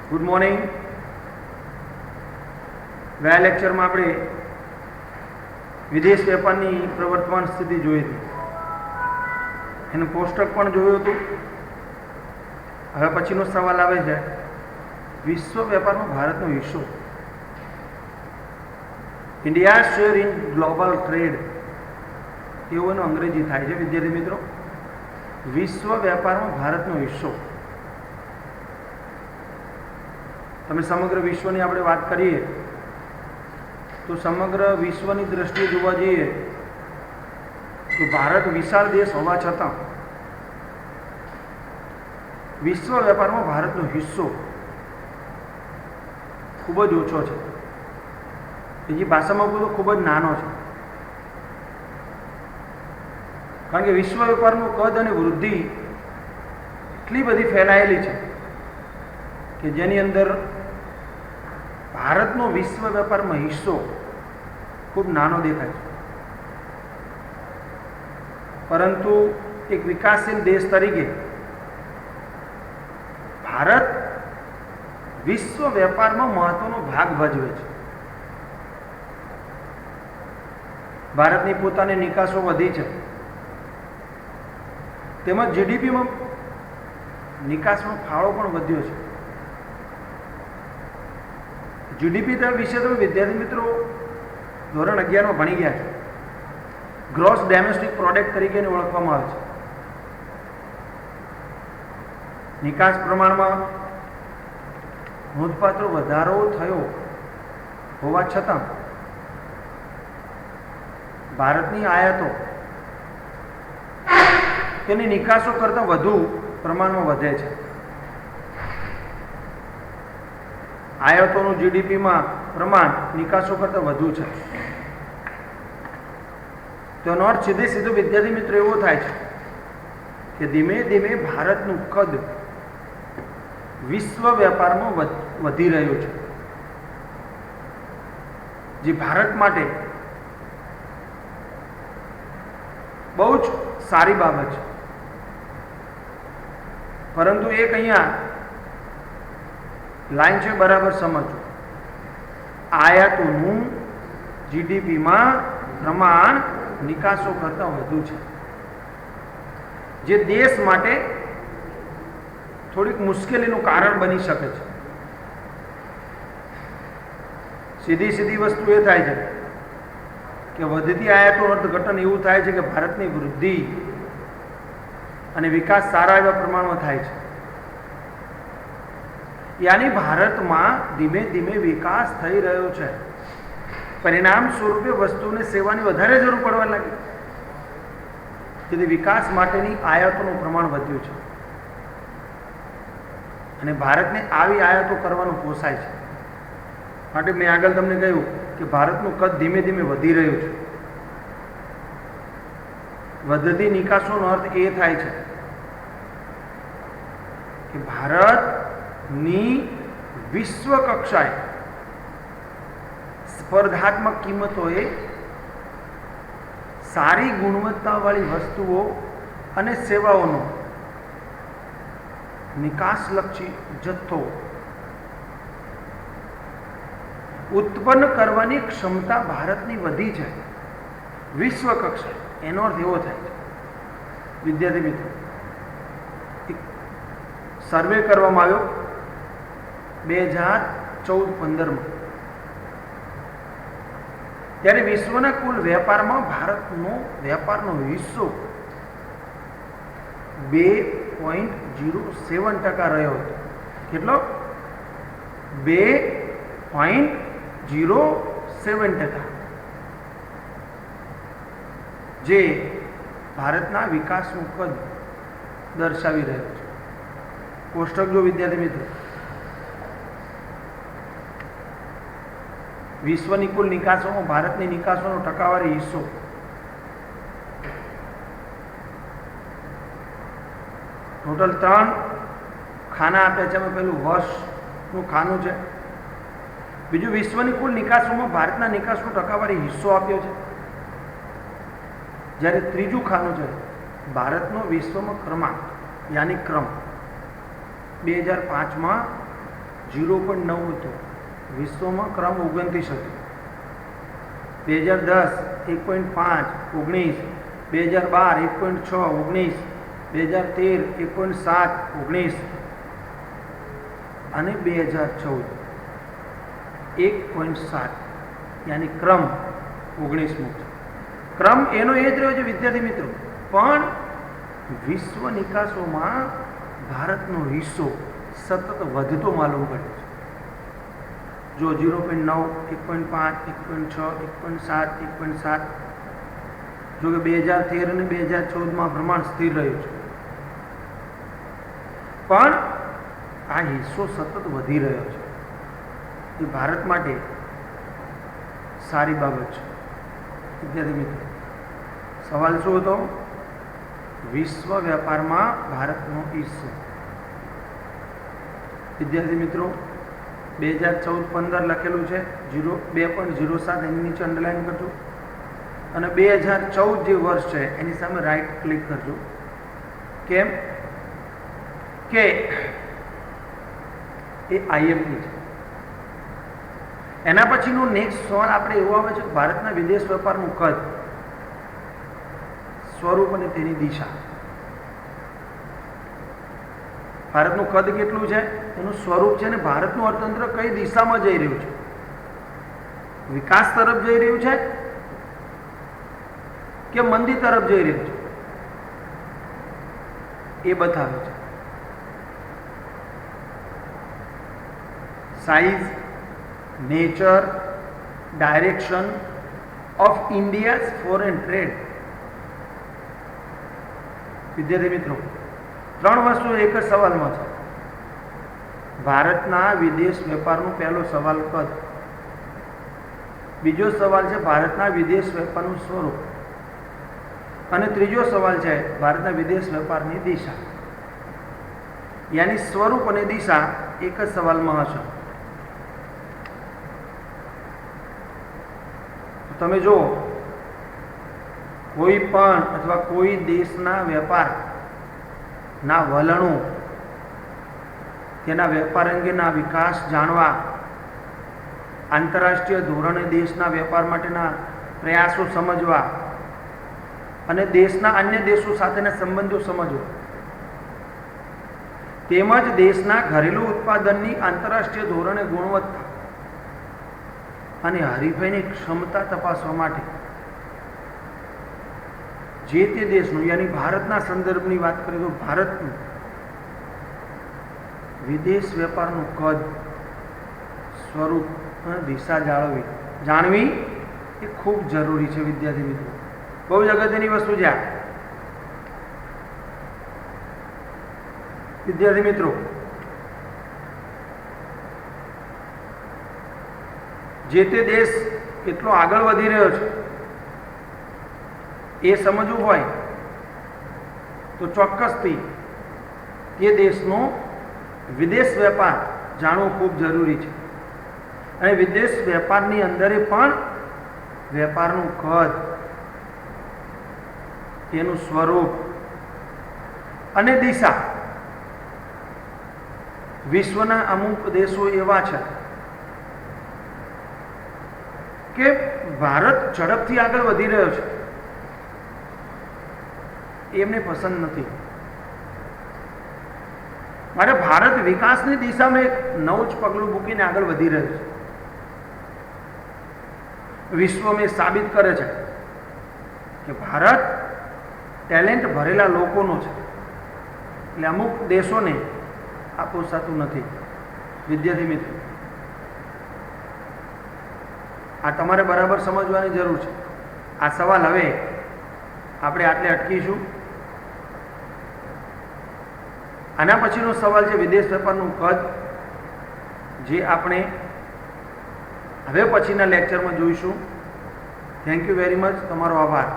Good morning. ગયા લેક્ચરમાં આપણે વિદેશ વેપારની પ્રવર્તમાન સ્થિતિ જોઈ હતી, એનું કોષ્ટક પણ જોયું હતું. હવે પછીનો સવાલ આવે છે, વિશ્વ વેપારમાં ભારતનો હિસ્સો. India share in global trade, એવું એનું અંગ્રેજી થાય છે વિદ્યાર્થી મિત્રો. વિશ્વ વેપારમાં ભારતનો હિસ્સો. તમે સમગ્ર વિશ્વની આપણે વાત કરીએ તો સમગ્ર વિશ્વની દ્રષ્ટિએ જોવા જઈએ તો ભારત વિશાળ દેશ હોવા છતાં વિશ્વ વેપારમાં ભારતનો હિસ્સો ખૂબ જ ઓછો છે. બીજી ભાષામાં બોલો ખૂબ જ નાનો છે. કારણ કે વિશ્વ વેપારનું કદ અને વૃદ્ધિ એટલી બધી ફેલાયેલી છે કે જેની અંદર ભારતનો વિશ્વ વેપારમાં હિસ્સો ખૂબ નાનો દેખાય છે. પરંતુ એક વિકાસશીલ દેશ તરીકે ભારત વિશ્વ વેપારમાં મહત્વનો ભાગ ભજવે છે. ભારતની પોતાની નિકાસો વધી છે, તેમજ જીડીપીમાં નિકાસનો ફાળો પણ વધ્યો છે. જીડીપી વિશે તમે વિદ્યાર્થી મિત્રો ધોરણ 11માં ભણી ગયા છે. ગ્રોસ ડોમેસ્ટિક પ્રોડક્ટ તરીકે ઓળખવામાં આવે છે. નિકાસ પ્રમાણમાં નોંધપાત્ર વધારો થયો હોવા છતાં ભારતની આયાતો તેની નિકાસો કરતાં વધુ પ્રમાણમાં વધે છે. આયાતોનું જીડીપીમાં પ્રમાણ નિકાસો કરતાં વધુ છે. તેનો અર્થ સીધો વિદ્યાર્થી મિત્રો એવો થાય છે કે ધીમે ધીમે ભારતનું કદ વિશ્વ વેપારમાં વધી રહ્યું છે, જે ભારત માટે બહુ જ સારી બાબત છે. પરંતુ એક અહીંયા લાઈન છે, બરાબર સમજો. આયાતોનું જીડીપીમાં પ્રમાણ નિકાસો કરતાં વધુ છે, જે દેશ માટે થોડીક મુશ્કેલીનું કારણ બની શકે છે. સીધી વસ્તુ એ થાય છે કે વધતી આયાતો અર્થઘટન એવું થાય છે કે ભારતની વૃદ્ધિ અને વિકાસ સારા એવા પ્રમાણમાં થાય છે. યાની ભારતમાં ધીમે ધીમે વિકાસ થઈ રહ્યો છે. પરિણામ સ્વરૂપે વસ્તુને સેવાની વધારે જરૂર પડવા લાગી, જેથી વિકાસ માટેની આયાતોનું પ્રમાણ વધ્યું છે. અને ભારતને આવી આયાતો કરવાનું પોસાય છે. માટે મેં આગળ તમને કહ્યું કે ભારતનું કદ ધીમે ધીમે વધી રહ્યું છે. વધતી નિકાસોનો અર્થ એ થાય છે કે ભારતની વિશ્વ કક્ષાએ સ્પર્ધાત્મક કિંમતોએ સારી ગુણવત્તાવાળી વસ્તુઓ અને સેવાઓનો નિકાસલક્ષી જથ્થો ઉત્પન્ન કરવાની ક્ષમતા ભારતની વધી છે વિશ્વ કક્ષાએ. એનો અર્થ એવો થાય છે વિદ્યાર્થી મિત્રો, એક સર્વે કરવામાં આવ્યો 2014-15માં, ત્યારે વિશ્વના કુલ વેપારમાં ભારતનો વેપારનો હિસ્સો 2.07% રહ્યો હતો. કેટલો? 2.07%, જે ભારતના વિકાસનું કદ દર્શાવી રહ્યો છે. કોષ્ટક જો વિદ્યાર્થી મિત્રો, વિશ્વની કુલ નિકાસોમાં ભારતની નિકાસોનો ટકાવારી હિસ્સો ટોટલ 3 ખાના આપ્યા છે. એમાં પહેલું વર્ષનું ખાનું છે, બીજું વિશ્વની કુલ નિકાસોમાં ભારતના નિકાસનો ટકાવારી હિસ્સો આપ્યો છે, જ્યારે ત્રીજું ખાનું છે ભારતનો વિશ્વમાં ક્રમાંક યાની ક્રમ. 2005માં 0.9 હતો. વિશ્વમાં ક્રમ 29 હતો. 2010 1.5 19, 2012 1.6 19, 2013 1.7 19 અને 2014 1.7, યાની ક્રમ 19મો છે. ક્રમ એનો એ જ રહ્યો છે વિદ્યાર્થી મિત્રો, પણ વિશ્વ નિકાસોમાં ભારતનો હિસ્સો સતત વધતો માલુમ પડે છે. જો 0.9, 1.5, 1.6, 1.7, 1.7, જો કે 2013 અને 2014માં પ્રમાણ સ્થિર રહ્યું છે, પણ આ હિસ્સો સતત વધી રહ્યો છે. એ ભારત માટે સારી બાબત છે. વિદ્યાર્થી મિત્રો, સવાલ શું હતો? વિશ્વ વેપારમાં ભારતનો હિસ્સો. વિદ્યાર્થી મિત્રો, 2014-15 લખેલું છે, 2.07 એની નીચે અંડરલાઈન કરજો, અને 2014 જે વર્ષ છે એની સામે રાઈટ ક્લિક કરજો. કેમ કે એ આઈએમપી છે. એના પછીનો નેક્સ્ટ સવાલ આપણે એવો આવે છે કે ભારતના વિદેશ વેપારનું કદ, સ્વરૂપ અને તેની દિશા. ભારતનું કદ કેટલું છે, એનું સ્વરૂપ છે, અને ભારતનું અર્થતંત્ર કઈ દિશામાં જઈ રહ્યું છે, વિકાસ તરફ જઈ રહ્યું છે કે મંદી તરફ જઈ રહ્યું છે, એ બતાવે છે. Size, nature, direction of India's foreign trade. વિદ્યાર્થી મિત્રો, 3 વસ્તુ એક જ સવાલમાં છે. ભારતના વિદેશ વેપારનો પહેલો સવાલ કદ, બીજો સવાલ છે ભારતના વિદેશ વેપારનું સ્વરૂપ, અને ત્રીજો સવાલ છે ભારતના વિદેશ વેપારની દિશા. યાની સ્વરૂપ અને દિશા એક જ સવાલમાં હશે. તમે જો કોઈ પણ અથવા કોઈ દેશના વેપારના વલણો, તેના વેપાર અંગેના વિકાસ જાણવા, આંતરરાષ્ટ્રીય ધોરણે દેશના વેપાર માટેના પ્રયાસો સમજવા અને દેશના અન્ય દેશો સાથેના સંબંધો સમજવા, તેમજ દેશના ઘરેલું ઉત્પાદનની આંતરરાષ્ટ્રીય ધોરણે ગુણવત્તા અને હરીફાઈની ક્ષમતા તપાસવા માટે જે તે દેશનું, યાની ભારતના સંદર્ભની વાત કરીએ તો ભારતનું વિદેશ વેપારનું કદ, સ્વરૂપ અને દિશા જાણવી એ ખૂબ જરૂરી છે. વિદ્યાર્થી મિત્રો, બહુ જ અગત્યની વસ્તુ છે આ. વિદ્યાર્થી મિત્રો, જે તે દેશ કેટલો આગળ વધી રહ્યો છે એ સમજવું હોય તો ચોક્કસથી એ દેશનો વિદેશ વેપાર જાણવો ખૂબ જરૂરી છે. અને વિદેશ વેપારની અંદર પણ વેપારનું કદ, તેનું સ્વરૂપ અને દિશા. વિશ્વના અમુક દેશો એવા છે કે ભારત ઝડપથી આગળ વધી રહ્યો છે, એમને પસંદ નથી. મારે ભારત વિકાસની દિશામાં એક નવું જ પગલું મૂકીને આગળ વધી રહ્યું છે. વિશ્વમાં સાબિત કરે છે કે ભારત ટેલેન્ટ ભરેલા લોકોનો છે, એટલે અમુક દેશોને આ પોસાતું નથી. વિદ્યાર્થી મિત્રો, આ તમારે બરાબર સમજવાની જરૂર છે. આ સવાલ હવે આપણે આટલે અટકીશું. આના પછીનો સવાલ છે વિદેશ વેપારનું કદ, જે આપણે હવે પછીના લેક્ચરમાં જોઈશું. Thank you very much. તમારો આભાર.